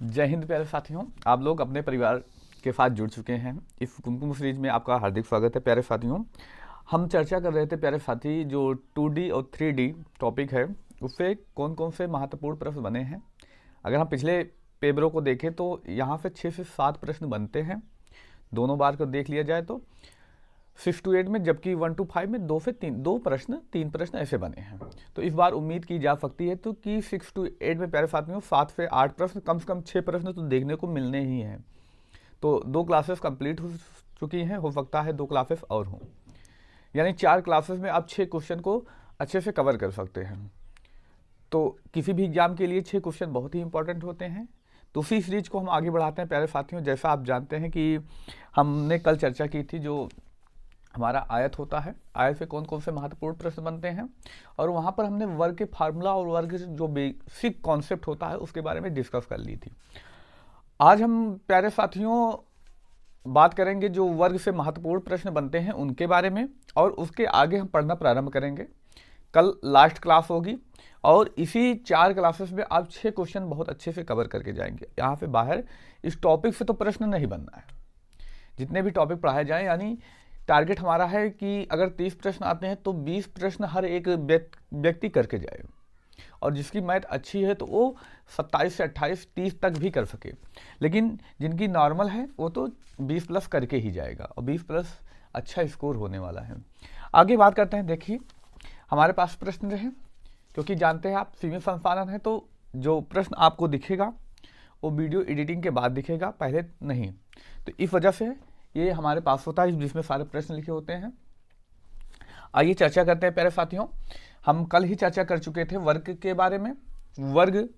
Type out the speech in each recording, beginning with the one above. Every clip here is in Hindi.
जय हिंद प्यारे साथियों, आप लोग अपने परिवार के साथ जुड़ चुके हैं। इस कुमकुम सीरीज में आपका हार्दिक स्वागत है। प्यारे साथियों, हम चर्चा कर रहे थे प्यारे साथी, जो 2D और 3D टॉपिक है उससे कौन कौन से महत्वपूर्ण प्रश्न बने हैं। अगर हम पिछले पेपरों को देखें तो यहाँ से 6 से 7 प्रश्न बनते हैं, दोनों बार को देख लिया जाए तो 6 to 8 में, जबकि 1 to 5 में 2 से 3 प्रश्न ऐसे बने हैं। तो इस बार उम्मीद की जा सकती है तो कि 6 to 8 में प्यारे साथियों 7 से 8 प्रश्न, कम से कम 6 प्रश्न तो देखने को मिलने ही हैं। तो 2 क्लासेस कंप्लीट हो चुकी हैं, हो सकता है 2 क्लासेस और हों, यानी 4 क्लासेस में आप 6 क्वेश्चन को अच्छे से कवर कर सकते हैं। तो किसी भी एग्जाम के लिए 6 क्वेश्चन बहुत ही इंपॉर्टेंट होते हैं। तो उसी सीरीज को हम आगे बढ़ाते हैं प्यारे साथियों। जैसा आप जानते हैं कि हमने कल चर्चा की थी, जो हमारा आयत होता है, आयत से कौन कौन से महत्वपूर्ण प्रश्न बनते हैं, और वहाँ पर हमने वर्ग के फार्मूला और वर्ग जो बेसिक कॉन्सेप्ट होता है उसके बारे में डिस्कस कर ली थी। आज हम प्यारे साथियों बात करेंगे जो वर्ग से महत्वपूर्ण प्रश्न बनते हैं उनके बारे में, और उसके आगे हम पढ़ना प्रारंभ करेंगे। कल लास्ट क्लास होगी और इसी 4 क्लासेस में आप 6 क्वेश्चन बहुत अच्छे से कवर करके जाएंगे। यहाँ से बाहर इस टॉपिक से तो प्रश्न नहीं बनना है। जितने भी टॉपिक पढ़ाए जाएं, यानी टारगेट हमारा है कि अगर 30 प्रश्न आते हैं तो 20 प्रश्न हर एक व्यक्ति करके जाए, और जिसकी मैथ अच्छी है तो वो 27 से 28 30 तक भी कर सके। लेकिन जिनकी नॉर्मल है वो तो 20 प्लस करके ही जाएगा, और 20 प्लस अच्छा स्कोर होने वाला है। आगे बात करते हैं। देखिए, हमारे पास प्रश्न रहे, क्योंकि जानते हैं आप सीमित संसाधन है, तो जो प्रश्न आपको दिखेगा वो वीडियो एडिटिंग के बाद दिखेगा, पहले नहीं। तो इस वजह से ये हमारे पास होता है जिसमें सारे प्रश्न लिखे होते हैं। आइए चर्चा करते हैं प्यारे साथियों। हम कल ही चर्चा कर चुके थे वर्ग के बारे में, वर्ग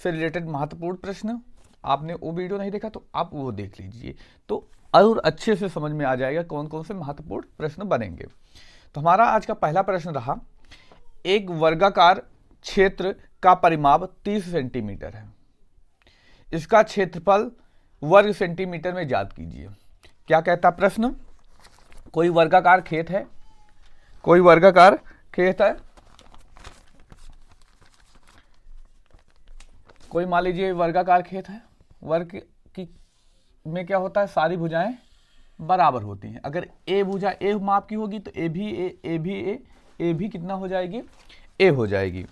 से रिलेटेड महत्वपूर्ण प्रश्न। आपने वो वीडियो नहीं देखा तो आप वो देख लीजिए, तो और अच्छे से समझ में आ जाएगा कौन कौन से महत्वपूर्ण प्रश्न बनेंगे। तो हमारा आज का पहला प्रश्न रहा, एक वर्गाकार क्षेत्र का परिमाप 30 सेंटीमीटर है, इसका क्षेत्रफल वर्ग सेंटीमीटर में ज्ञात कीजिए। क्या कहता प्रश्न? कोई वर्गाकार खेत है, कोई वर्गाकार खेत है, कोई मान लीजिए वर्गाकार खेत है। वर्ग की में क्या होता है, सारी भुजाएं बराबर होती हैं। अगर ए भुजा ए माप की होगी तो ए भी ए भी कितना हो जाएगी, ए हो जाएगी।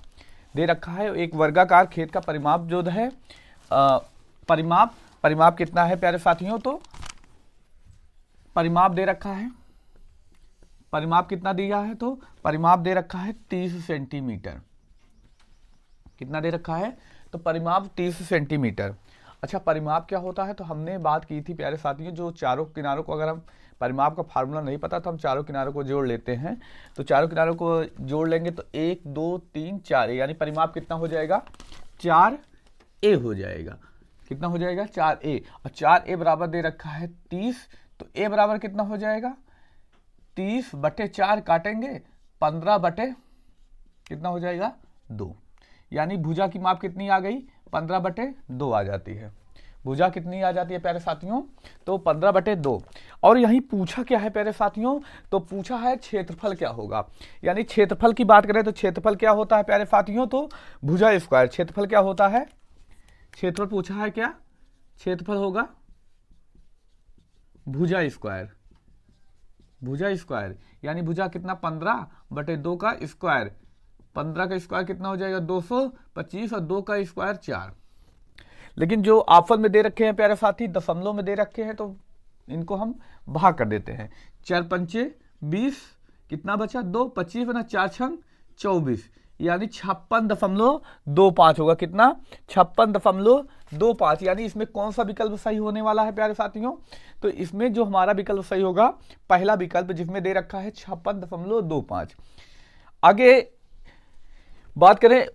दे रखा है एक वर्गाकार खेत का परिमाप जो है, परिमाप कितना है प्यारे साथियों? तो परिमाप दे रखा है, परिमाप कितना दिया है? तो परिमाप दे रखा है 30 सेंटीमीटर। कितना दे रखा है? तो परिमाप 30 सेंटीमीटर। अच्छा, परिमाप क्या होता है? तो हमने बात की थी प्यारे साथियों, जो चारों किनारों को, अगर हम परिमाप का फार्मूला नहीं पता तो हम चारों किनारों को जोड़ लेते हैं। तो चारों किनारों को जोड़ लेंगे तो 1 2 3 4, यानी परिमाप कितना हो जाएगा? 4a हो जाएगा। कितना हो जाएगा? 4a। और 4a बराबर दे रखा है 30, तो a बराबर कितना हो जाएगा? 30/4 काटेंगे 15/ कितना हो जाएगा? 2। यानी भुजा की माप कितनी आ गई? 15/2 आ जाती है। भुजा कितनी आ जाती है प्यारे साथियों? तो 15/2। और यही पूछा क्या है प्यारे साथियों? तो पूछा है क्षेत्रफल क्या होगा। यानी क्षेत्रफल की बात करें तो क्षेत्रफल क्या होता है प्यारे साथियों? तो भुजा स्क्वायर। क्षेत्रफल क्या होता है? क्षेत्रफल पूछा है क्या? क्षेत्रफल होगा भुजा स्क्वायर। भुजा स्क्वायर यानी भुजा कितना? 15/2 का स्क्वायर। 15 का स्क्वायर कितना हो जाएगा? 225, और 2 का स्क्वायर 4। लेकिन जो ऑप्शन में दे रखे हैं प्यारे साथी, दशमलव में दे रखे हैं, तो इनको हम भाग कर देते हैं। 4 पंचे 20, कितना बचा? 2, 25 बना 4 छंग 24, यानी 56.25 होगा। कितना? 56.25। यानी इसमें कौन सा विकल्प सही होने वाला है प्यारे साथियों? तो इसमें जो हमारा विकल्प सही होगा, पहला विकल्प, जिसमें दे रखा है 56.25। आगे बात करें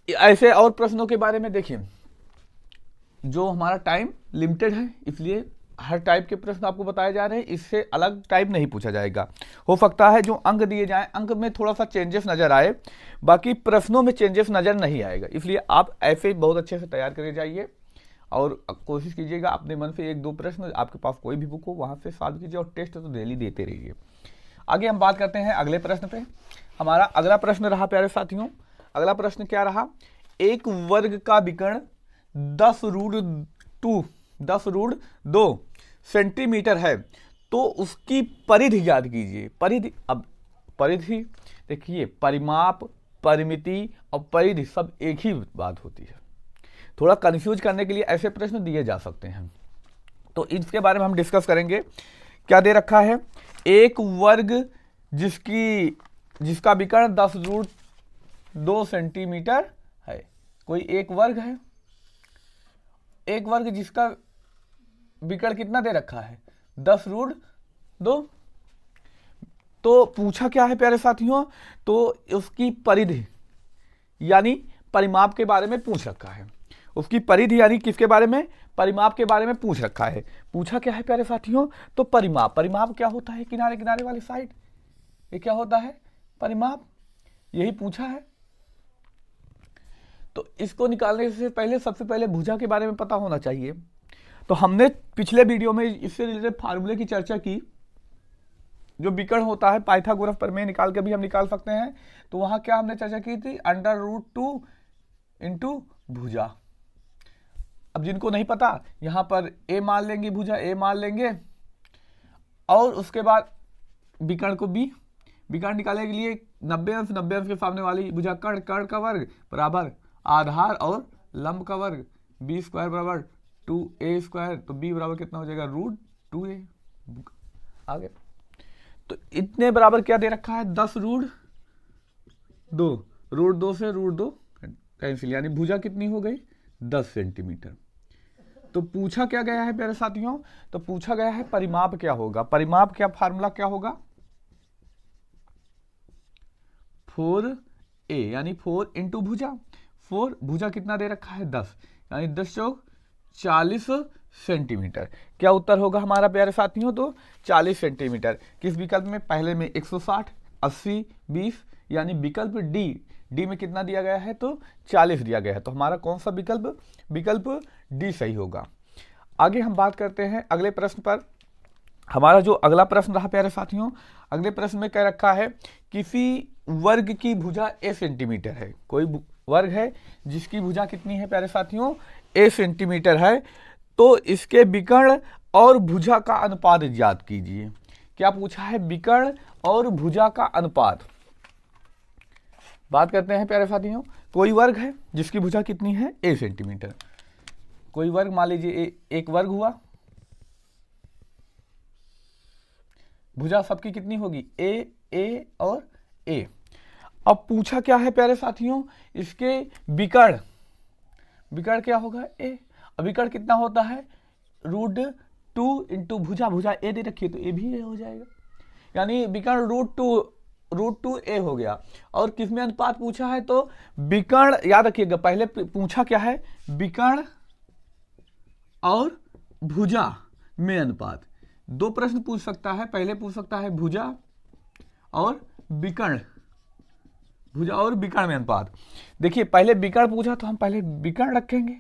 ऐसे और प्रश्नों के बारे में। देखिए, जो हमारा टाइम लिमिटेड है, इसलिए हर टाइप के प्रश्न आपको बताए जा रहे हैं, इससे अलग टाइप नहीं पूछा जाएगा। हो सकता है जो अंक दिए जाएं, अंक में थोड़ा सा चेंजेस नजर आए, बाकी प्रश्नों में चेंजेस नजर नहीं आएगा। इसलिए आप ऐसे बहुत अच्छे से तैयार करके जाइए, और कोशिश कीजिएगा अपने मन से 1-2 प्रश्न, आपके पास कोई भी बुक हो वहां से सॉल्व कीजिए, और टेस्ट तो डेली देते रहिए। आगे हम बात करते हैं अगले प्रश्न पे। हमारा अगला प्रश्न रहा प्यारे साथियों, अगला प्रश्न क्या रहा? एक वर्ग का विकर्ण 10√2 सेंटीमीटर है, तो उसकी परिधि याद कीजिए। परिधि, अब परिधि देखिए, परिमाप, परिमिति और परिधि सब एक ही बात होती है। थोड़ा कंफ्यूज करने के लिए ऐसे प्रश्न दिए जा सकते हैं, तो इसके बारे में हम डिस्कस करेंगे। क्या दे रखा है? एक वर्ग जिसका विकर्ण 10√2 सेंटीमीटर है। कोई एक वर्ग है, एक वर्ग जिसका विकर्ण कितना दे रखा है? 10√2। तो पूछा क्या है प्यारे साथियों? तो उसकी परिधि यानी परिमाप के बारे में पूछ रखा है। उसकी परिधि यानी किसके बारे में? परिमाप के बारे में पूछ रखा है। पूछा क्या है प्यारे साथियों? तो परिमाप। परिमाप क्या होता है? किनारे किनारे वाली साइड, ये क्या होता है? परिमाप। यही पूछा है। तो इसको निकालने से पहले सबसे पहले भुजा के बारे में पता होना चाहिए। तो हमने पिछले वीडियो में इससे रिलेटेड फार्मूले की चर्चा की। जो विकर्ण होता है पाइथागोरस प्रमेय निकाल के भी हम निकाल सकते हैं। तो वहां क्या हमने चर्चा की थी? √2 इंटू भुजा। अब जिनको नहीं पता, यहां पर a मान लेंगे, भुजा a मान लेंगे, और उसके बाद विकर्ण को b। विकर्ण निकालने के लिए 90 अंश, 90 अंश के सामने वाली भुजा कर्ण, कर्ण का वर्ग बराबर आधार और लंब का वर्ग, b² बराबर 2a²। तो b बराबर कितना हो जाएगा? √2a। आगे तो इतने बराबर क्या दे रखा है? 10√2। √2 से √2 कैंसिल, यानी भुजा कितनी हो गई? 10 सेंटीमीटर। तो पूछा क्या गया है प्यारे साथियों? तो पूछा गया है परिमाप क्या होगा। परिमाप क्या फार्मूला क्या होगा? 4a यानी 4 इंटू भुजा। 4 भुजा कितना दे रखा है? 10, यानी 10 चौक 40 सेंटीमीटर। क्या उत्तर होगा हमारा प्यारे साथियों? तो 40 सेंटीमीटर। किस विकल्प में? पहले में 160, 80, 20, यानी विकल्प डी। डी में कितना दिया गया है? तो 40 दिया गया है। तो हमारा कौन सा विकल्प? विकल्प डी सही होगा। आगे हम बात करते हैं अगले प्रश्न पर। हमारा जो अगला प्रश्न रहा प्यारे साथियों, अगले प्रश्न में कह रखा है किसी वर्ग की भुजा a सेंटीमीटर है। कोई वर्ग है जिसकी भुजा कितनी है प्यारे साथियों? a सेंटीमीटर है। तो इसके विकर्ण और भुजा का अनुपात ज्ञात कीजिए। क्या पूछा है? विकर्ण और भुजा का अनुपात। बात करते हैं प्यारे साथियों, कोई वर्ग है जिसकी भुजा कितनी है? a centimetre. कोई वर्ग मान लीजिए एक वर्ग हुआ, भुजा सबकी कितनी होगी? a और a। अब पूछा क्या है प्यारे साथियों? इसके विकर्ण। विकर्ण क्या होगा? a। अब विकर्ण कितना होता है? √2 इंटू भुजा। भुजा a दे रखी है तो a भी a हो जाएगा, यानी विकर्ण √2a हो गया। और किसमें अनुपात पूछा है? तो विकर्ण, याद रखिएगा पहले पूछा क्या है? विकर्ण और भुजा में अनुपात। दो प्रश्न पूछ सकता है, पहले पूछ सकता है भुजा और विकर्ण, भुजा और विकर्ण में अनुपात। देखिए पहले विकर्ण पूछा तो हम पहले विकर्ण रखेंगे,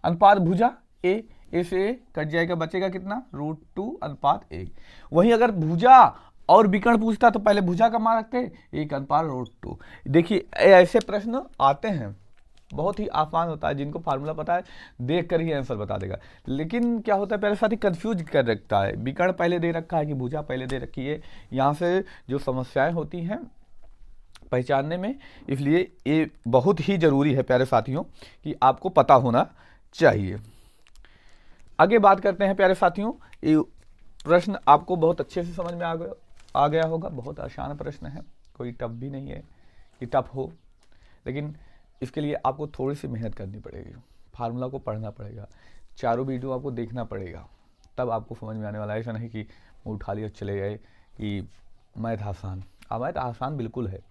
अनुपात भुजा a से a कट जाएगा, बचेगा कितना? √2 अनुपात a। वहीं अगर भुजा और विकर्ण पूछता तो पहले भुजा का मान रखते, 1 अनुपात √2। देखिए ऐसे प्रश्न आते हैं, बहुत ही आसान होता है। जिनको फार्मूला पता है देख कर ही आंसर बता देगा। लेकिन क्या होता है पहले साथ ही कंफ्यूज कर रखता है, विकर्ण पहले दे रखा है कि भुजा पहले दे रखी है। यहाँ से जो समस्याएं होती हैं पहचानने में, इसलिए ये बहुत ही जरूरी है प्यारे साथियों कि आपको पता होना चाहिए। आगे बात करते हैं प्यारे साथियों, ये प्रश्न आपको बहुत अच्छे से समझ में आ गया होगा। बहुत आसान प्रश्न है, कोई टफ भी नहीं है कि टफ हो, लेकिन इसके लिए आपको थोड़ी सी मेहनत करनी पड़ेगी। फार्मूला को पढ़ना पड़ेगा, चारों वीडियो आपको देखना पड़ेगा, तब आपको समझ में आने वाला है। ऐसा नहीं कि मुँह उठा लिया चले गए कि मैथ आसान। मैथ आसान बिल्कुल है,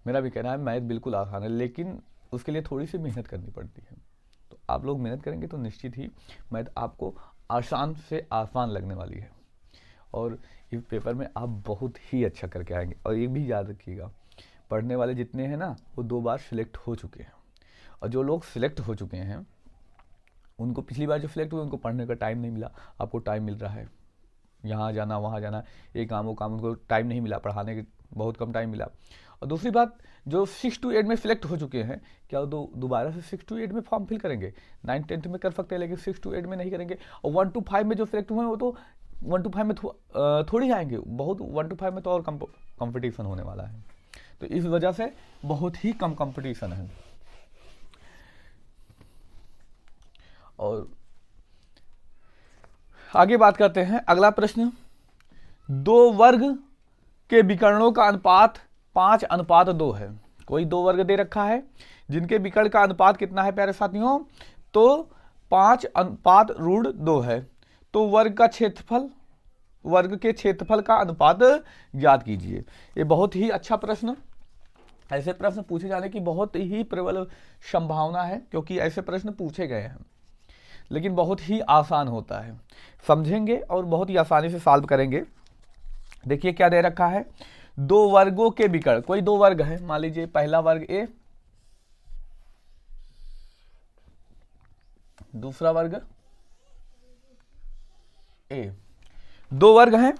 मेरा भी कहना है मैथ बिल्कुल आसान है, लेकिन उसके लिए थोड़ी सी मेहनत करनी पड़ती है। तो आप लोग मेहनत करेंगे तो निश्चित ही मैथ आपको आसान से आसान लगने वाली है, और इस पेपर में आप बहुत ही अच्छा करके आएंगे। और ये भी याद रखिएगा, पढ़ने वाले जितने हैं ना वो 2 बार सिलेक्ट हो चुके हैं, और जो लोग सिलेक्ट हो चुके हैं उनको पिछली बार जो सिलेक्ट हुए उनको पढ़ने का टाइम नहीं मिला। आपको टाइम मिल रहा है, यहाँ जाना वहाँ जाना, एक काम वो काम, उनको टाइम नहीं मिला, पढ़ाने के बहुत कम टाइम मिला। और दूसरी बात, जो 6 to 8 में सिलेक्ट हो चुके हैं, क्या वो दोबारा से 6 to 8 में फॉर्म फिल करेंगे? 9th 10th में कर सकते हैं, लेकिन 6 to 8 में नहीं करेंगे। और 1 to 5 में जो सिलेक्ट हुए हैं वो तो 1 to 5 में थोड़ी जाएंगे, बहुत 1 to 5 में तो और कंपटीशन होने वाला है, तो इस वजह से बहुत ही कम कंपटीशन है। और आगे बात करते हैं, अगला प्रश्न, 2 वर्ग के विकर्णों का अनुपात 5:2 है। कोई 2 वर्ग दे रखा है जिनके विकर्ण का अनुपात कितना है प्यारे साथियों? तो 5:2 है। तो वर्ग के क्षेत्रफल का अनुपात ज्ञात कीजिए। ये बहुत ही अच्छा प्रश्न, ऐसे प्रश्न पूछे जाने की बहुत ही प्रबल संभावना है, क्योंकि ऐसे प्रश्न पूछे गए हैं, लेकिन बहुत ही आसान होता है, समझेंगे और बहुत ही आसानी से सॉल्व करेंगे। देखिए क्या दे रखा है, 2 वर्गों के विकर्ण, कोई 2 वर्ग है, मान लीजिए पहला वर्ग ए, दूसरा वर्ग ए, 2 वर्ग हैं,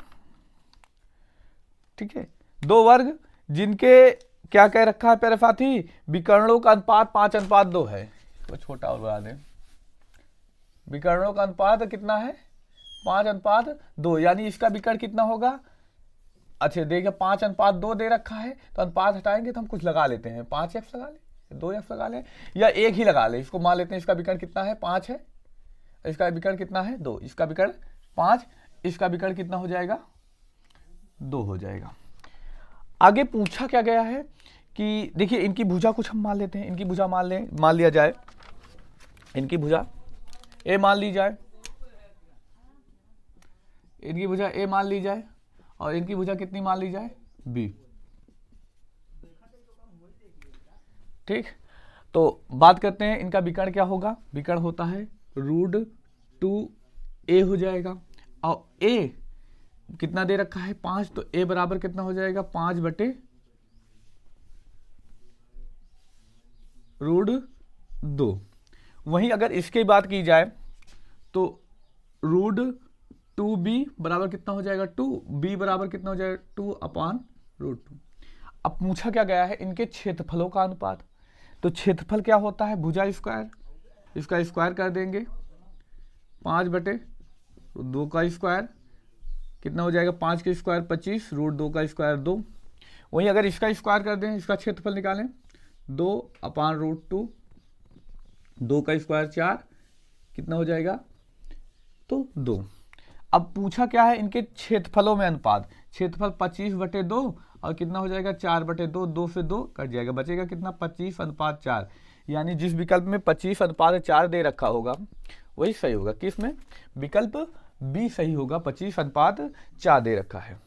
ठीक है, 2 वर्ग जिनके क्या कह रखा है प्यारे साथी, विकर्णों का अनुपात 5:2 है। तो छोटा और बना दें, विकर्णों का अनुपात कितना है? 5:2, यानी इसका विकर्ण कितना होगा? अच्छा देखिए 5:2 दे रखा है, तो अनुपात हटाएंगे तो हम कुछ लगा लेते हैं, 5x लगा ले, 2x लगा ले, या 1 ही लगा ले। इसको मान लेते हैं इसका विकर्ण कितना है? 5 है, इसका विकर्ण कितना है? 2, इसका विकर्ण 5, इसका विकर्ण कितना हो जाएगा? 2 हो जाएगा। आगे पूछा क्या गया है कि देखिए इनकी भुजा कुछ हम मान लेते हैं, इनकी भुजा मान लिया जाए, इनकी भुजा ए मान ली जाए, इनकी भुजा ए मान ली जाए, और इनकी भुजा कितनी मान ली जाए? बी। ठीक, तो बात करते हैं इनका विकर्ण क्या होगा। विकर्ण होता है √2a हो जाएगा, और a कितना दे रखा है? 5, तो a बराबर कितना हो जाएगा? 5/√2। वहीं अगर इसकी बात की जाए तो √2b बराबर कितना हो जाएगा? 2, b बराबर कितना हो जाएगा? 2/√2। अब पूछा क्या गया है, इनके क्षेत्रफलों का अनुपात। तो क्षेत्रफल क्या होता है? भुजा स्क्वायर, इसका स्क्वायर कर देंगे, 5/2 का स्क्वायर कितना हो जाएगा? 5 का स्क्वायर 25, √2 का स्क्वायर 2। वहीं अगर इसका स्क्वायर कर दें, इसका क्षेत्रफल निकालें, 2/√2, 2 का स्क्वायर 4, कितना हो जाएगा? तो 2। अब पूछा क्या है, इनके क्षेत्रफलों में अनुपात। क्षेत्रफल 25/2 और कितना हो जाएगा? 4/2, 2 से 2 कट जाएगा, बचेगा कितना? 25:4। यानी जिस विकल्प में 25:4 दे रखा होगा वही सही होगा। किस में? विकल्प बी सही होगा, 25:4 दे रखा है।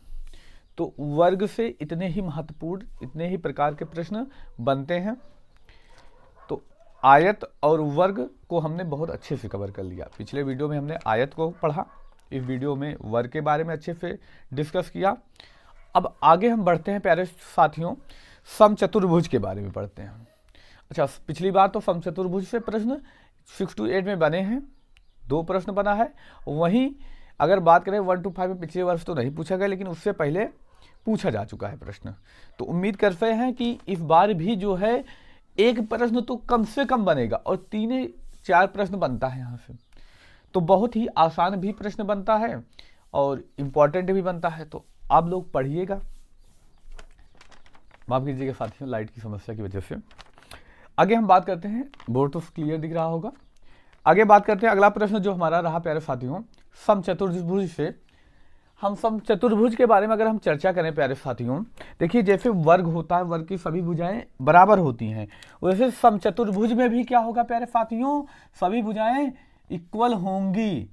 तो वर्ग से इतने ही महत्वपूर्ण, इतने ही प्रकार के प्रश्न बनते हैं। तो आयत और वर्ग को हमने बहुत अच्छे से कवर कर लिया। पिछले वीडियो में हमने आयत को पढ़ा, इस वीडियो में वर्ग के बारे में अच्छे से डिस्कस किया। अब आगे हम बढ़ते हैं प्यारे साथियों, समचतुर्भुज के बारे में पढ़ते हैं। अच्छा, पिछली बार तो समचतुर्भुज से प्रश्न 6 to 8 में बने हैं, 2 प्रश्न बना है। वहीं अगर बात करें 1 to 5 में पिछले वर्ष तो नहीं पूछा गया, लेकिन उससे पहले पूछा जा चुका है प्रश्न। तो उम्मीद करते हैं कि इस बार भी जो है एक प्रश्न तो कम से कम बनेगा, और 3-4 प्रश्न बनता है यहाँ से, तो बहुत ही आसान भी प्रश्न बनता है और इम्पॉर्टेंट भी बनता है। तो आप लोग पढ़िएगा। माफ कीजिएगा साथियों, लाइट की समस्या की वजह से। आगे हम बात करते हैं, बोर्ड तो क्लियर दिख रहा होगा। आगे बात करते हैं, अगला प्रश्न जो हमारा रहा प्यारे साथियों, समचतुर्भुज से। हम समचतुर्भुज के बारे में अगर हम चर्चा करें प्यारे साथियों, देखिए जैसे वर्ग होता है, वर्ग की सभी भुजाएं बराबर होती हैं, वैसे समचतुर्भुज में भी क्या होगा प्यारे साथियों? सभी भुजाएं इक्वल होंगी,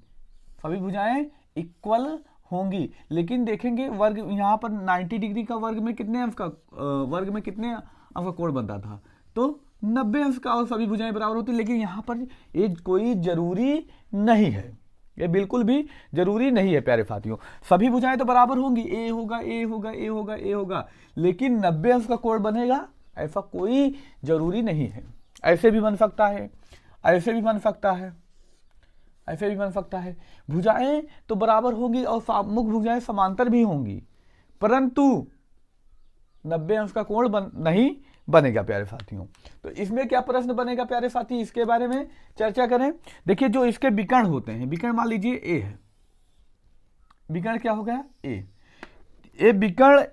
सभी भुजाएं इक्वल होंगी। लेकिन देखेंगे वर्ग यहाँ पर 90 डिग्री का वर्ग में कितने अंश का कोण बनता था? तो 90 अंश का, और सभी भुजाएं बराबर होती। लेकिन यहाँ पर ये कोई जरूरी नहीं है, ये बिल्कुल भी जरूरी नहीं है प्यारे साथियों। सभी भुजाएं तो बराबर होंगी, ए होगा, ए होगा, ए होगा, ए होगा, लेकिन 90 अंश का कोण बनेगा ऐसा कोई जरूरी नहीं है। ऐसे भी बन सकता है, ऐसे भी बन सकता है, ऐसे भी बन सकता है। भुजाएं तो बराबर होंगी और मुख भुजाएं समांतर भी होंगी, परंतु 90 अंश का कोण नहीं बनेगा प्यारे साथियों। तो इसमें क्या प्रश्न बनेगा प्यारे साथी, इसके बारे में चर्चा करें। देखिए जो इसके विकर्ण होते हैं, विकर्ण मान लीजिए ए है, विकर्ण क्या हो गया ए, ये विकर्ण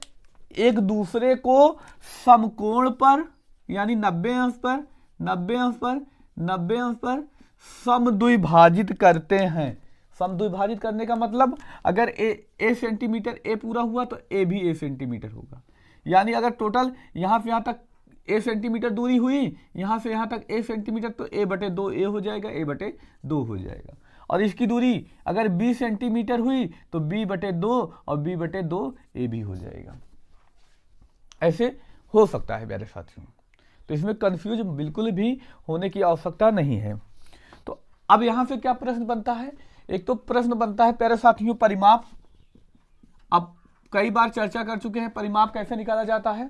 एक दूसरे को समकोण पर यानी 90 अंश पर 90 अंश पर 90 अंश पर समद्विभाजित करते हैं। समद्विभाजित करने का मतलब अगर ए सेंटीमीटर ए पूरा हुआ तो ए भी ए सेंटीमीटर होगा, यानी अगर टोटल यहां से यहां तक ए सेंटीमीटर दूरी हुई, यहां से यहां तक ए सेंटीमीटर, तो ए बटे 2 ए हो जाएगा, ए बटे 2 हो जाएगा। और इसकी दूरी अगर 20 सेंटीमीटर हुई तो b बटे 2 और b बटे 2 ए भी हो जाएगा। ऐसे हो सकता है प्यारे साथियों, तो इसमें कंफ्यूज बिल्कुल भी होने की आवश्यकता नहीं है। तो अब यहां से क्या प्रश्न बनता है, एक तो प्रश्न बनता है प्यारे साथियों परिमाप। अब कई बार चर्चा कर चुके हैं परिमाप कैसे निकाला जाता है।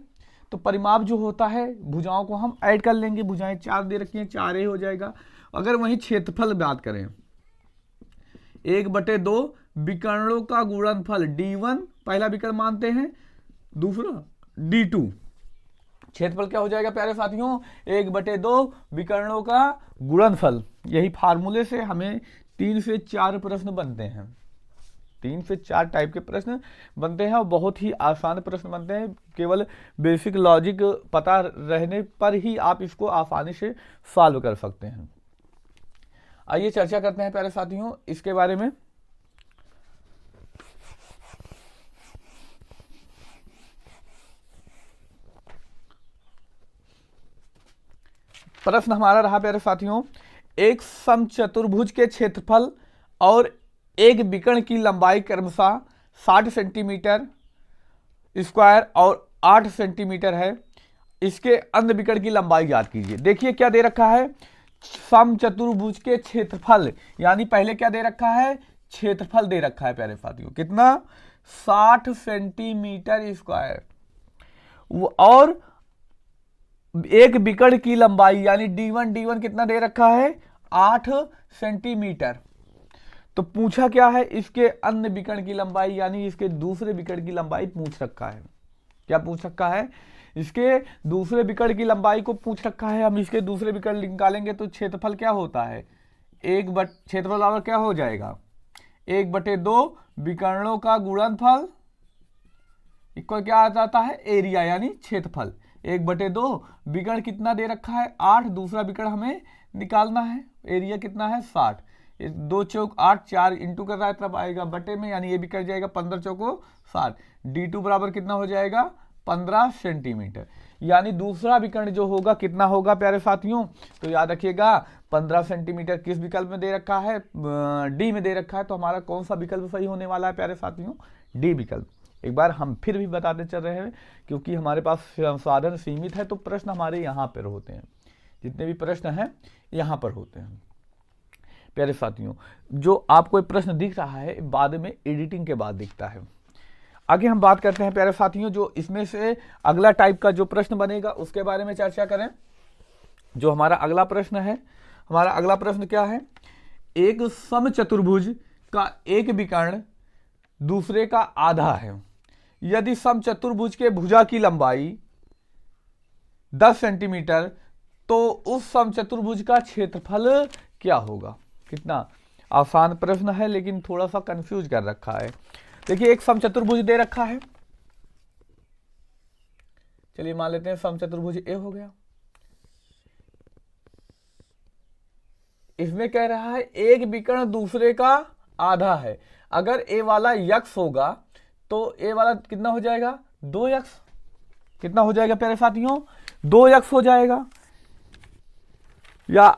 तो परिमाप जो होता है, भुजाओं को हम ऐड कर लेंगे, भुजाएं 4 दे रखी हैं, 4a हो जाएगा। अगर वहीं क्षेत्रफल बात करें, 1/2 विकर्णों का गुणनफल d1 पहला विकर्ण मानते हैं, दूसरा d2। क्षेत्रफल क्या हो जाएगा प्यारे साथियों, 1/2 विकर्णों का गुणनफल। यही फार्मूले से हमें 3 से 4 प्रश्न बनते हैं, 3 से 4 टाइप के प्रश्न बनते हैं और बहुत ही आसान प्रश्न बनते हैं। केवल बेसिक लॉजिक पता रहने पर ही आप इसको आसानी से सॉल्व कर सकते हैं। आइए चर्चा करते हैं प्यारे साथियों इसके बारे में। प्रश्न हमारा रहा प्यारे साथियों, एक समचतुर्भुज के क्षेत्रफल और एक विकर्ण की लंबाई क्रमशः 60 सेंटीमीटर स्क्वायर और 8 सेंटीमीटर है, इसके अन्य विकर्ण की लंबाई ज्ञात कीजिए। देखिए क्या दे रखा है, समचतुर्भुज के क्षेत्रफल, यानी पहले क्या दे रखा है, क्षेत्रफल दे रखा है प्यारे साथियों, कितना 60 सेंटीमीटर स्क्वायर, और एक विकर्ण की लंबाई यानी d1 कितना दे रखा है 8 सेंटीमीटर। तो पूछा क्या है, इसके अन्य विकर्ण की लंबाई यानी इसके दूसरे विकर्ण की लंबाई पूछ रखा है। क्या पूछ रखा है, इसके दूसरे विकर्ण की लंबाई को पूछ रखा है। हम इसके दूसरे विकर्ण निकालेंगे तो क्षेत्रफल क्या होता है, क्षेत्रफल बराबर क्या हो जाएगा, 1/2 विकर्णों का गुणनफल इक्वल क्या आ जाता है, एरिया यानी क्षेत्रफल। 1/2 विकर्ण कितना दे रखा है 8, दूसरा विकर्ण हमें निकालना है, एरिया कितना है 60, 2 चौक 8, 4 इंटू कर रहा है तब आएगा बटे में, यानी ये भी कर जाएगा 15 चौको 60। d2 बराबर कितना हो जाएगा 15 सेंटीमीटर, यानी दूसरा विकर्ण जो होगा कितना होगा प्यारे साथियों, तो याद रखिएगा 15 सेंटीमीटर किस विकल्प में दे रखा है, डी में दे रखा है। तो हमारा कौन सा विकल्प सही होने वाला है प्यारे साथियों, डी विकल्प। एक बार हम फिर भी बताते चल रहे हैं क्योंकि हमारे पास संसाधन सीमित है, तो प्रश्न हमारे यहाँ पर होते हैं, जितने भी प्रश्न हैं यहाँ पर होते हैं प्यारे साथियों। जो आपको प्रश्न दिख रहा है बाद में एडिटिंग के बाद दिखता है। आगे हम बात करते हैं प्यारे साथियों, जो इसमें से अगला टाइप का जो प्रश्न बनेगा उसके बारे में चर्चा करें। जो हमारा अगला प्रश्न है, हमारा अगला प्रश्न क्या है, एक समचतुर्भुज का एक विकर्ण दूसरे का आधा है, यदि समचतुर्भुज के भुजा की लंबाई 10 सेंटीमीटर तो उस समचतुर्भुज का क्षेत्रफल क्या होगा। कितना आसान प्रश्न है लेकिन थोड़ा सा कंफ्यूज कर रखा है। देखिए एक समचतुर्भुज दे रखा है, चलिए मान लेते हैं समचतुर्भुज ए हो गया। इसमें कह रहा है एक विकर्ण दूसरे का आधा है, अगर ए वाला यक्स होगा तो ए वाला कितना हो जाएगा 2x, कितना हो जाएगा प्यारे साथियों 2x हो जाएगा, या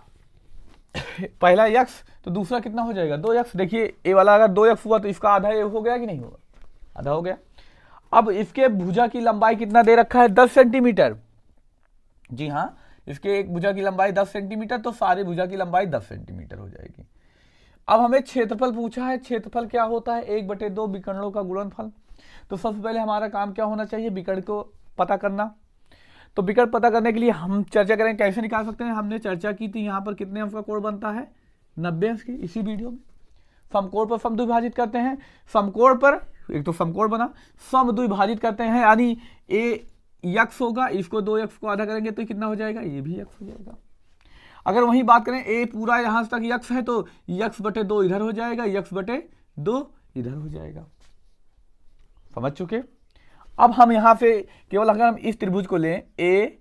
पहला x तो दूसरा कितना हो जाएगा 2x। देखिए ए वाला अगर 2x हुआ तो इसका आधा ए हो गया कि नहीं होगा, आधा हो गया। अब इसके भुजा की लंबाई कितना दे रखा है 10 सेंटीमीटर, जी हाँ इसके एक भुजा की लंबाई 10 सेंटीमीटर, तो सारे भुजा की लंबाई 10 सेंटीमीटर हो जाएगी। अब हमें क्षेत्रफल पूछा है, क्षेत्रफल क्या होता है 1/2 विकर्णों का गुणनफल। तो सबसे पहले हमारा काम क्या होना चाहिए, विकर्ण को पता करना। तो विकर्ण पता करने के लिए हम चर्चा करें कैसे निकाल सकते हैं। हमने चर्चा की थी यहाँ पर कितने अंश का कोण बनता है 90 अंश की, इसी वीडियो में। समकोण पर समद्विभाजित करते हैं, समकोण पर एक तो समकोण बना, समद्विभाजित करते हैं यानी यक्स होगा, इसको 2x को आधा करेंगे तो कितना हो जाएगा, ये भी यक्स हो जाएगा। अगर वही बात करें ए पूरा यहां तक यक्स है तो यक्स बटे 2 इधर हो जाएगा, यक्स बटे 2 इधर हो जाएगा। समझ चुके। अब हम यहां पे केवल अगर हम इस त्रिभुज को लें ए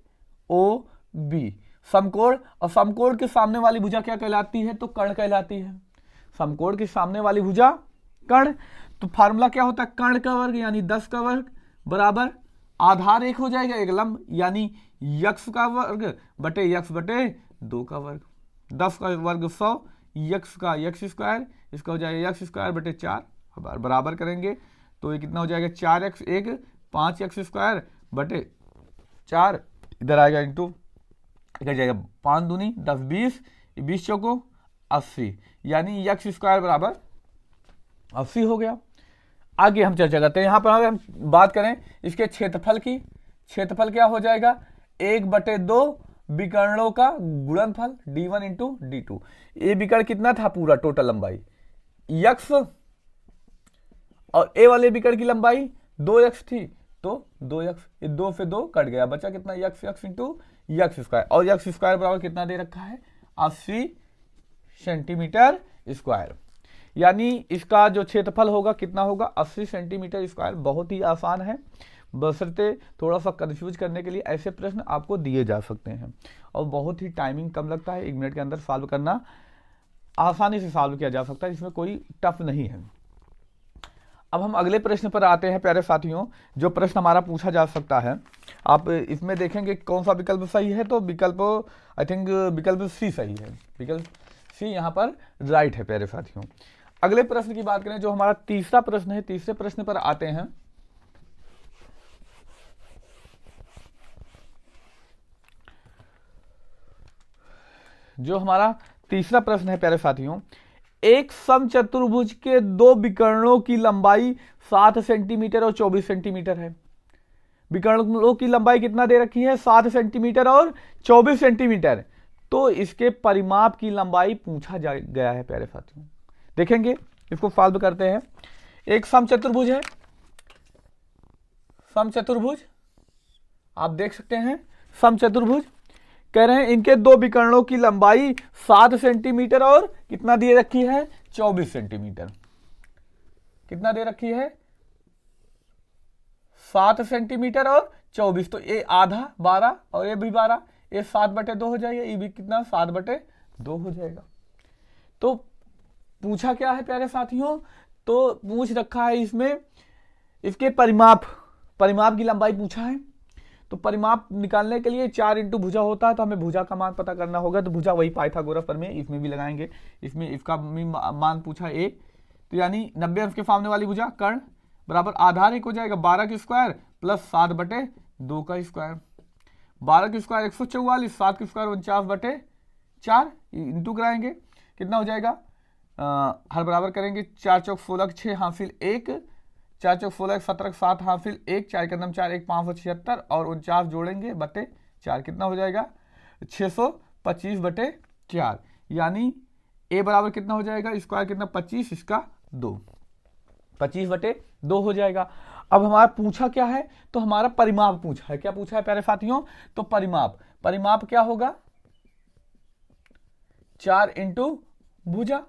ओ बी समकोण, और समकोण के सामने वाली भुजा क्या कहलाती है, तो कर्ण कहलाती है। समकोण के सामने वाली भुजा कर्ण, तो फार्मूला क्या होता है, कर्ण का वर्ग यानी 10 का वर्ग बराबर आधार 1 हो जाएगा, एक लंब यानी यक्स का वर्ग बटे यक्स बटे 2 का वर्ग। 10 का वर्ग 100, यक्स का यक्स स्क्वायर, इसका हो जाएगा यक्स स्क्वायर बटे 4, बराबर करेंगे तो ये कितना हो जाएगा 4x, एक 5x स्क्वायर बटे 4 इधर आएगा इंटू इधर जाएगा 5 दूनी 10 20, 20 चौको 80, यानी यक्स स्क्वायर बराबर 80 हो गया। आगे हम चर्चा करते हैं। यहां पर हम बात करें इसके क्षेत्रफल की, क्षेत्रफल क्या हो जाएगा 1/2 विकर्णों का गुणनफल d1 इंटू d2। ये विकर्ण कितना था पूरा टोटल लंबाई यक्स, और ए वाले विकर्ण की लंबाई 2x थी तो 2x, ये 2 से 2 कट गया, बचा कितना x, x into x square, और यक्स स्क्वायर बराबर कितना दे रखा है 80 सेंटीमीटर स्क्वायर। यानी इसका जो क्षेत्रफल होगा कितना होगा 80 सेंटीमीटर स्क्वायर। बहुत ही आसान है, बशर्ते थोड़ा सा कंफ्यूज करने के लिए ऐसे प्रश्न आपको दिए जा सकते हैं, और बहुत ही टाइमिंग कम लगता है, 1 मिनट के अंदर सॉल्व करना, आसानी से सॉल्व किया जा सकता है, इसमें कोई टफ नहीं है। अब हम अगले प्रश्न पर आते हैं प्यारे साथियों। जो प्रश्न हमारा पूछा जा सकता है, आप इसमें देखेंगे कौन सा विकल्प सही है, तो विकल्प आई थिंक विकल्प सी सही है, विकल्प सी यहाँ पर राइट है प्यारे साथियों। अगले प्रश्न की बात करें जो हमारा तीसरा प्रश्न है, तीसरे प्रश्न पर आते हैं। जो हमारा तीसरा प्रश्न है प्यारे साथियों, एक समचतुर्भुज के 2 विकर्णों की लंबाई 7 सेंटीमीटर और 24 सेंटीमीटर है। विकर्णों की लंबाई कितना दे रखी है 7 सेंटीमीटर और 24 सेंटीमीटर, तो इसके परिमाप की लंबाई पूछा गया है प्यारे साथियों। देखेंगे इसको सॉल्व करते हैं। एक समचतुर्भुज है, समचतुर्भुज आप देख सकते हैं, समचतुर्भुज कह रहे हैं इनके 2 विकर्णों की लंबाई 7 सेंटीमीटर और कितना दे रखी है 24 सेंटीमीटर। कितना दे रखी है 7 सेंटीमीटर और 24, तो ये आधा 12 और ये भी 12, ये 7/2 हो जाएगा, ये भी कितना 7/2 हो जाएगा। तो पूछा क्या है प्यारे साथियों, तो पूछ रखा है इसमें इसके परिमाप की लंबाई पूछा है। तो परिमाप निकालने के लिए 4 इंटू भुजा होता है, तो हमें भुजा का मान पता करना होगा, तो भुजा वही पाइथागोरस प्रमेय इसमें भी लगाएंगे। इसमें इसका मान पूछा a, तो यानी 90 अंश के सामने वाली भुजा कर्ण बराबर आधार 1 हो जाएगा 12 का स्क्वायर प्लस 7/2 का स्क्वायर। 12 का स्क्वायर 144, 7 का स्क्वायर 49/4 इंटू कराएंगे, कितना हो जाएगा हर बराबर करेंगे 4 चौक 16 6 हासिल 1, 4 चौक 16 17 7 हासिल 1, 4 कदम 4 1 576 और 49 जोड़ेंगे बटे 4, कितना हो जाएगा 625/4, यानी a बराबर कितना हो जाएगा स्क्वायर कितना 25, इसका 2, 25/2 हो जाएगा। अब हमारा पूछा क्या है, तो हमारा परिमाप पूछा है। क्या पूछा है प्यारे साथियों, तो परिमाप क्या होगा 4 इंटू भुजा,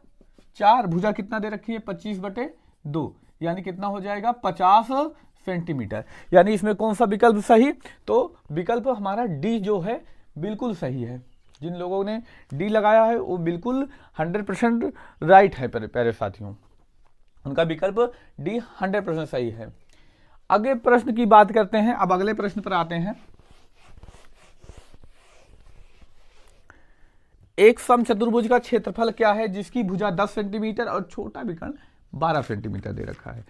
4 भुजा कितना दे रखी है 25/2, यानी कितना हो जाएगा 50 सेंटीमीटर। यानी इसमें कौन सा विकल्प सही, तो विकल्प हमारा डी जो है बिल्कुल सही है। जिन लोगों ने डी लगाया है वो बिल्कुल 100% राइट है प्यारे साथियों, उनका विकल्प डी 100% सही है। अगले प्रश्न की बात करते हैं। अब अगले प्रश्न पर आते हैं। एक समचतुर्भुज का क्षेत्रफल क्या है जिसकी भुजा 10 सेंटीमीटर और छोटा विकर्ण 12 सेंटीमीटर दे रखा है।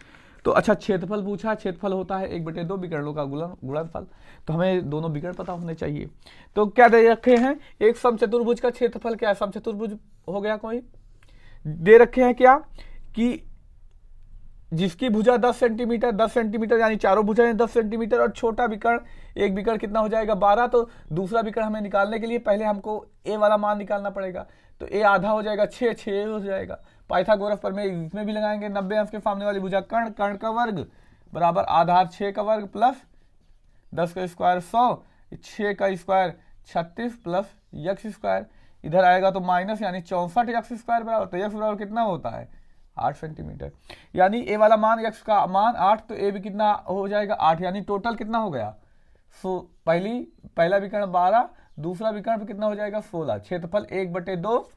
तो अच्छा क्षेत्रफल पूछा, क्षेत्रफल होता है 1/2 विकर्णों का गुणनफल, तो हमें दोनों विकर्ण पता होने चाहिए। तो क्या दे रखे हैं, एक समचतुर्भुज का क्षेत्रफल क्या है, समचतुर्भुज हो गया कोई, दे रखे हैं क्या कि जिसकी भुजा 10 सेंटीमीटर यानी चारों भुजाएं 10 सेंटीमीटर और छोटा विकर्ण, एक विकर्ण कितना हो जाएगा 12, तो दूसरा विकर्ण हमें निकालने के लिए पहले हमको ए वाला मान निकालना पड़ेगा, तो ए आधा हो जाएगा 6 हो जाएगा। पाइथागोरस प्रमेय इसमें भी लगाएंगे, 90 अंश के सामने वाली भुजा कर्ण का वर्ग बराबर आधार 6 का वर्ग प्लस 10 का स्क्वायर 100, 6 का स्क्वायर 36 प्लस यक्स स्क्वायर, इधर आएगा तो माइनस, यानी 64 यक्स स्क्वायर बराबर, तो यक्स बराबर कितना होता है 8 सेंटीमीटर। यानी ए वाला मान, यक्स का मान 8, तो ए भी कितना हो जाएगा 8, यानी टोटल कितना हो गया। सो पहला विकर्ण 12, दूसरा विकर्ण कितना हो जाएगा 16। क्षेत्रफल 1/2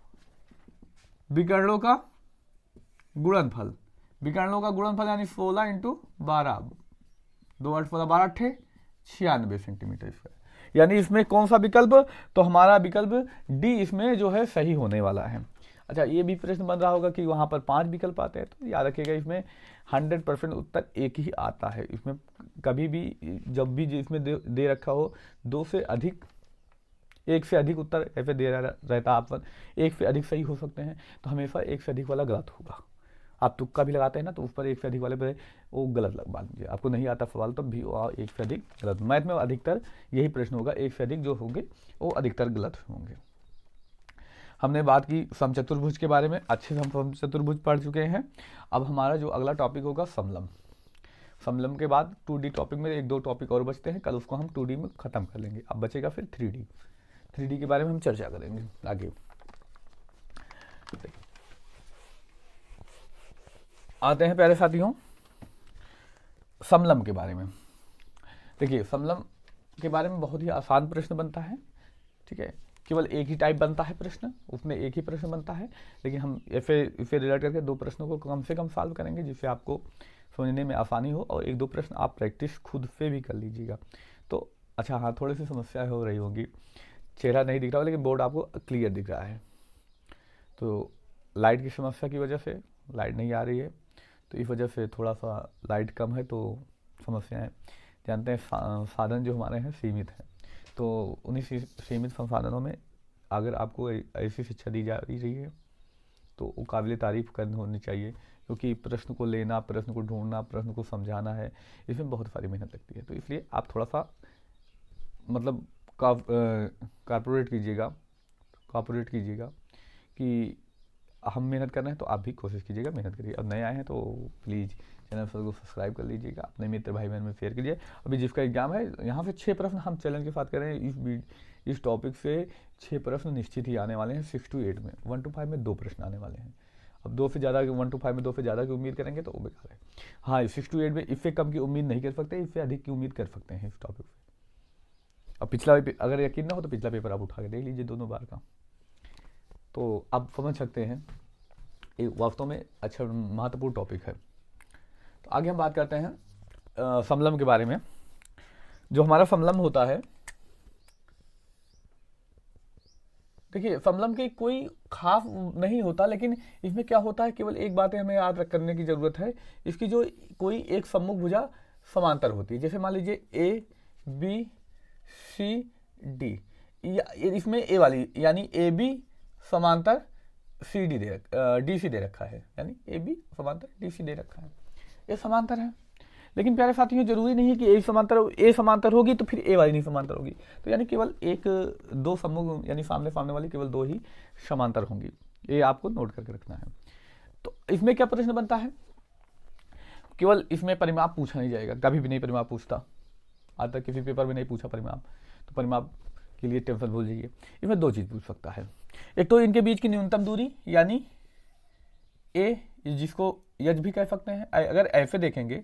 विकर्णों का गुणनफल, विकर्णों का गुणनफल यानी 16 × 12, 2 8 16 12 8 96 सेंटीमीटर स्क्वायर। यानी इसमें कौन सा विकल्प, तो हमारा विकल्प डी इसमें जो है सही होने वाला है। अच्छा, ये भी प्रश्न बन रहा होगा कि वहाँ पर 5 विकल्प आते हैं, तो याद रखिएगा इसमें 100% उत्तर एक ही आता है। इसमें कभी भी जब भी इसमें दे रखा हो 2 से अधिक, 1 से अधिक उत्तर ऐसे दे रहता, आप 1 से अधिक सही हो सकते हैं, तो हमेशा 1 से अधिक वाला गलत होगा। आप तुक्का भी लगाते हैं ना, तो उस पर 1 से अधिक वाले पे वो गलत लगवा लीजिए। आपको नहीं आता सवाल तब भी 1 से अधिक गलत। मैथ में अधिकतर यही प्रश्न होगा, 1 से अधिक जो होंगे वो अधिकतर गलत होंगे। हमने बात की समचतुर्भुज के बारे में, अच्छे से हम समचतुर्भुज पढ़ चुके हैं। अब हमारा जो अगला टॉपिक होगा समलम। समलम के बाद 2D टॉपिक में 1-2 टॉपिक और बचते हैं, कल उसको हम 2D में ख़त्म कर लेंगे। अब बचेगा फिर 3D के बारे में हम चर्चा करेंगे आगे। आते हैं प्यारे साथियों समलम के बारे में। देखिए, समलम के बारे में बहुत ही आसान प्रश्न बनता है, ठीक है। केवल एक ही टाइप बनता है प्रश्न, उसमें एक ही प्रश्न बनता है, लेकिन हम इसे रिलेट करके 2 प्रश्नों को कम से कम सॉल्व करेंगे, जिससे आपको समझने में आसानी हो, और 1-2 प्रश्न आप प्रैक्टिस खुद से भी कर लीजिएगा। तो अच्छा, हाँ, थोड़ी सी समस्या हो रही होगी, चेहरा नहीं दिख रहा हो लेकिन बोर्ड आपको क्लियर दिख रहा है। तो लाइट की समस्या की वजह से लाइट नहीं आ रही है, तो इस वजह से थोड़ा सा लाइट कम है, तो समस्याएं, जानते हैं साधन जो हमारे हैं सीमित हैं, तो उन्हीं सीमित संसाधनों में अगर आपको ऐसी शिक्षा दी जा रही है तो वो काबिल तारीफ करनी होनी चाहिए, क्योंकि प्रश्न को लेना, प्रश्न को ढूंढना, प्रश्न को समझाना है, इसमें बहुत सारी मेहनत लगती है। तो इसलिए आप थोड़ा सा मतलब कॉर्पोरेट कीजिएगा कि हम मेहनत कर रहे हैं, तो आप भी कोशिश कीजिएगा, मेहनत करिए। अब नए आए हैं तो प्लीज़ चैनल को सब्सक्राइब कर लीजिएगा, अपने मित्र भाई बहन में शेयर कीजिए। अभी जिसका एग्जाम है, यहाँ से 6 प्रश्न हम चैलेंज के साथ करें। इस टॉपिक से 6 प्रश्न निश्चित ही आने वाले हैं। 6 to 8 में, 1 to 5 में 2 प्रश्न आने वाले हैं। अब 2 से ज़्यादा, 1 to 5 में 2 से ज़्यादा की उम्मीद करेंगे तो वो बेकार है। हाँ, 6 to 8 में इससे कम की उम्मीद नहीं कर सकते, इससे अधिक की उम्मीद कर सकते हैं इस टॉपिक से। अब पिछला, अगर यकीन ना हो तो पिछला पेपर आप उठा के देख लीजिए दोनों बार का, तो आप समझ सकते हैं ये वास्तव में अच्छा महत्वपूर्ण टॉपिक है। तो आगे हम बात करते हैं समलम के बारे में। जो हमारा समलम होता है, देखिए समलम की कोई खास नहीं होता, लेकिन इसमें क्या होता है, केवल एक बात हमें याद करने की जरूरत है, इसकी जो कोई एक सम्मुख भुजा समांतर होती है। जैसे मान लीजिए ABCD, इसमें ए वाली यानी AB समांतर CD DC दे रखा है, यानी AB समांतर DC दे रखा है, ये समांतर है। लेकिन प्यारे साथियों, जरूरी नहीं है कि ए समांतर होगी तो फिर ए वाली नहीं समांतर होगी। तो यानी केवल 1-2 सम्मुख यानी सामने वाली केवल 2 ही समांतर होंगी, ये आपको नोट करके रखना है। तो इसमें क्या प्रश्न बनता है, केवल इसमें परिमाप पूछा नहीं जाएगा, कभी भी नहीं परिमाप पूछता, आज तक किसी पेपर में नहीं पूछा परिमाप। तो परिमाप के लिए टेंशन भूल जाइए। इसमें 2 चीज़ पूछ सकता है, एक तो इनके बीच की न्यूनतम दूरी यानी ए, जिसको यज भी कह सकते हैं। अगर ऐसे देखेंगे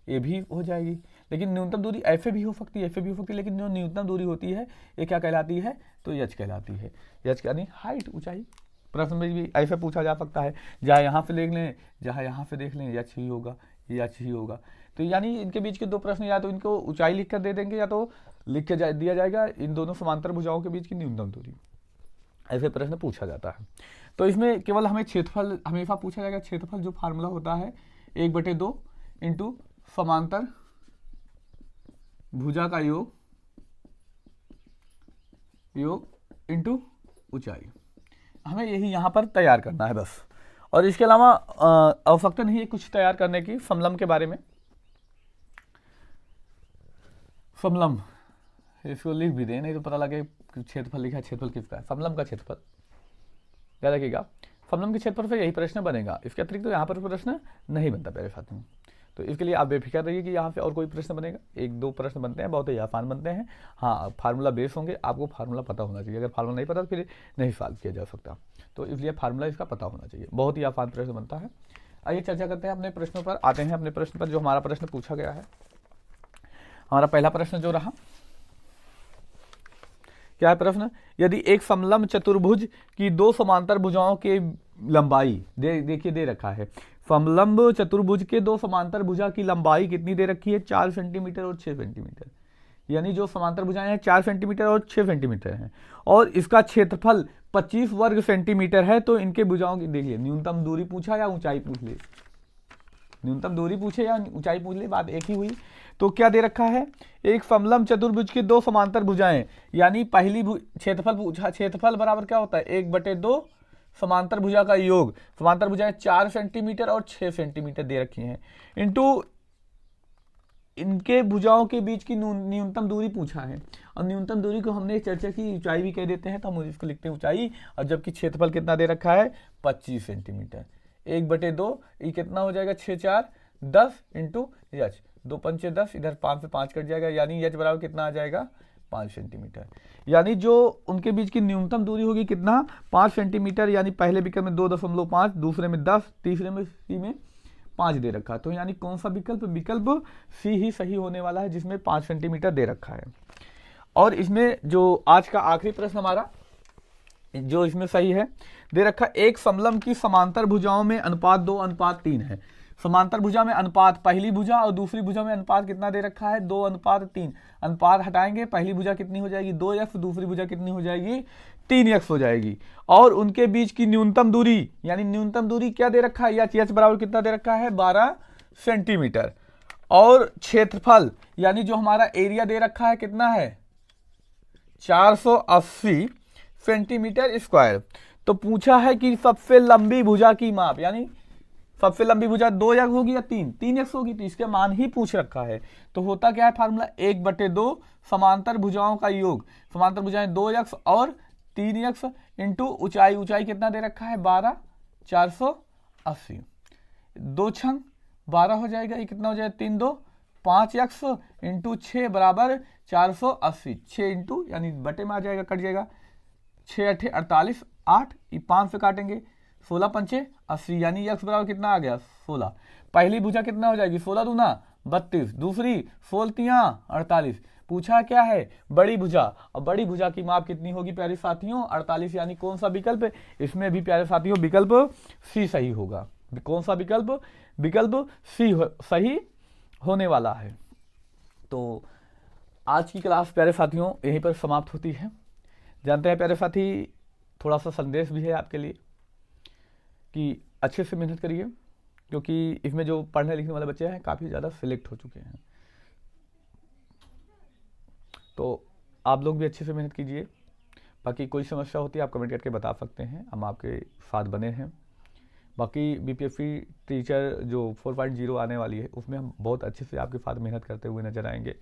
ये भी हो जाएगी, लेकिन न्यूनतम दूरी ऐसे भी हो सकती है, ऐसे भी हो सकती है, लेकिन जो न्यूनतम दूरी होती है ये क्या कहलाती है, तो यज कहलाती है। यज यानी हाइट, ऊंचाई। प्रश्न में भी ऐसे पूछा जा सकता है, जहाँ यहाँ से देख लें, जहाँ यहाँ से देख लें, यच ही होगा, यच ही होगा। तो यानी इनके बीच के 2 प्रश्न, या तो इनको ऊंचाई लिख कर दे देंगे, या तो लिख के दिया जाएगा इन दोनों समांतर भुजाओं के बीच की न्यूनतम दूरी। ऐसे प्रश्न पूछा जाता है। तो इसमें केवल हमें क्षेत्रफल हमेशा पूछा जाएगा। क्षेत्रफल जो फार्मूला होता है 1/2 इंटू समांतर भुजा का योग इंटू ऊंचाई, हमें यही यहाँ पर तैयार करना है बस। और इसके अलावा आवश्यकता नहीं है कुछ तैयार करने की। समलम के बारे में, समलम इसको लिख भी दें, नहीं तो पता लगे क्षेत्रफल लिखा है, क्षेत्रफल किसका है, समलम का क्षेत्रफल। याद रखिएगा, समलम के क्षेत्रफल से यही प्रश्न बनेगा, इसके अतिरिक्त तो यहाँ पर प्रश्न नहीं बनता प्यारे साथियों। तो इसके लिए आप बेफिक्र रहिए कि यहाँ पे और कोई प्रश्न बनेगा, 1-2 प्रश्न बनते हैं, बहुत ही आसान बनते हैं। हाँ, फार्मूला बेस होंगे, आपको फार्मूला पता होना चाहिए। अगर फार्मूला नहीं पता तो फिर नहीं सॉल्व किया जा सकता, तो इसलिए फार्मूला इसका पता होना चाहिए। बहुत ही आसान प्रश्न बनता है। आइए चर्चा करते हैं अपने प्रश्नों पर, आते हैं अपने प्रश्न पर। जो हमारा प्रश्न पूछा गया है, हमारा पहला प्रश्न जो रहा, क्या है प्रश्न? यदि एक समलंब चतुर्भुज की 2 समांतर भुजाओं के लंबाई देखिए दे रखा है, समलंब चतुर्भुज के 2 समांतर भुजा की लंबाई कितनी दे रखी है? 4 सेंटीमीटर और 6 सेंटीमीटर। यानी जो समांतर भुजाएं हैं 4 सेंटीमीटर और 6 सेंटीमीटर हैं, और इसका क्षेत्रफल 25 वर्ग सेंटीमीटर है। तो इनके भुजाओं की देखिए, न्यूनतम दूरी पूछा या ऊंचाई पूछ ले, न्यूनतम दूरी पूछे या ऊंचाई पूछ ले, बात एक ही हुई। तो क्या दे रखा है? एक समलंब चतुर्भुज की 2 समांतर भुजाएं, यानी पहली क्षेत्रफल पूछा, क्षेत्रफल बराबर क्या होता है? 1/2 समांतर भुजा का योग। समांतर भुजाएं 4 सेंटीमीटर और 6 सेंटीमीटर दे रखी हैं, इनटू इनके भुजाओं के बीच की न्यूनतम दूरी पूछा है। और न्यूनतम दूरी को हमने चर्चा की ऊंचाई भी कह देते हैं, तो हम इसको लिखते हैं ऊंचाई। और जबकि क्षेत्रफल कितना दे रखा है? 25 सेंटीमीटर। 1/2 ये कितना हो जाएगा? 6 4 10 इंटू यच, 2 पंचे 10, इधर 5 से 5 कट जाएगा, यानी यच बराबर कितना आ जाएगा? 5 सेंटीमीटर। यानी जो उनके बीच की न्यूनतम दूरी होगी कितना? 5 सेंटीमीटर। यानी पहले विकल्प में 2.5, दूसरे में 10, तीसरे में सी में 5 दे रखा है। तो यानी कौन सा विकल्प? विकल्प सी ही सही होने वाला है, जिसमें 5 सेंटीमीटर दे रखा है। और इसमें जो आज का आखिरी प्रश्न हमारा, जो इसमें सही है, दे रखा एक समलंब की समांतर भुजाओं में अनुपात 2:3 है। समांतर भुजा में अनुपात, पहली भुजा और दूसरी भुजा में अनुपात कितना दे रखा है? 2:3। अनुपात हटाएंगे, पहली भुजा कितनी हो जाएगी? 2x, दूसरी भुजा कितनी हो जाएगी? 3x हो जाएगी। और उनके बीच की न्यूनतम दूरी, यानी न्यूनतम दूरी क्या दे रखा है? यच बराबर कितना दे रखा है? 12 सेंटीमीटर। और क्षेत्रफल, यानी जो हमारा एरिया दे रखा है कितना है? 480 सेंटीमीटर स्क्वायर। तो पूछा है कि सबसे लंबी भुजा की माप, यानी सबसे लंबी भुजा 2x होगी या 3x होगी, तो इसके मान ही पूछ रखा है। तो होता क्या है फार्मूला? 1/2 समांतर भुजाओं का योग। समांतर भुजाएं 2x और 3x इंटू ऊंचाई, ऊंचाई कितना दे रखा है? 12, 480। 2 छंग 12 हो जाएगा, ये कितना हो जाएगा? 3 2 5x इंटू 6 बराबर 480। 6 इंटू यानी बटे में आ जाएगा, कट जाएगा। 6 8 48, 8 ये 5 से काटेंगे, 16 पंचे 80, यानी x बराबर कितना आ गया? 16। पहली भुजा कितना हो जाएगी? 16 दूना 32, दूसरी 16 तिया 48। पूछा क्या है? बड़ी भुजा। और बड़ी भुजा की माप कितनी होगी प्यारे साथियों? 48। यानी कौन सा विकल्प है? इसमें भी प्यारे साथियों विकल्प सी सही होगा। कौन सा विकल्प? विकल्प सी सही होने वाला है। तो आज की क्लास प्यारे साथियों यहीं पर समाप्त होती है। जानते हैं प्यारे साथी, थोड़ा सा संदेश भी है आपके लिए कि अच्छे से मेहनत करिए, क्योंकि इसमें जो पढ़ने लिखने वाले बच्चे हैं काफ़ी ज़्यादा सिलेक्ट हो चुके हैं। तो आप लोग भी अच्छे से मेहनत कीजिए। बाकी कोई समस्या होती है आप कमेंट करके बता सकते हैं, हम आपके साथ बने हैं। बाकी बीपीएससी टीचर जो 4.0 आने वाली है, उसमें हम बहुत अच्छे से आपके साथ मेहनत करते हुए नजर आएंगे।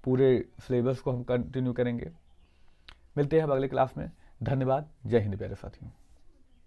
पूरे सिलेबस को हम कंटिन्यू करेंगे। मिलते हैं अब अगले क्लास में। धन्यवाद। जय हिंद प्यारे साथियों।